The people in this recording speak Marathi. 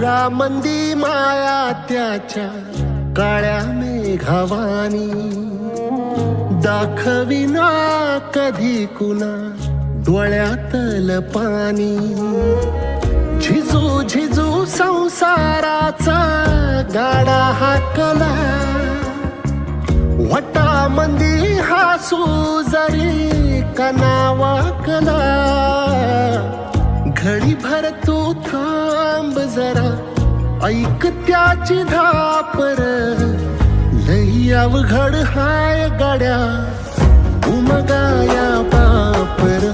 पुरामंदी माया त्याच्या काळ्या मेघावानी, दाखविना कधी कुणा डोळ्यातल पाणी. झिजू झिजू संसाराचा गाडा हाकला, वटामंदी हासू जरी कना वाकला. घडी भर तू थांब जरा, ऐक त्याची धापर. लई अवघड हाय गाड्या उमगाया बापर.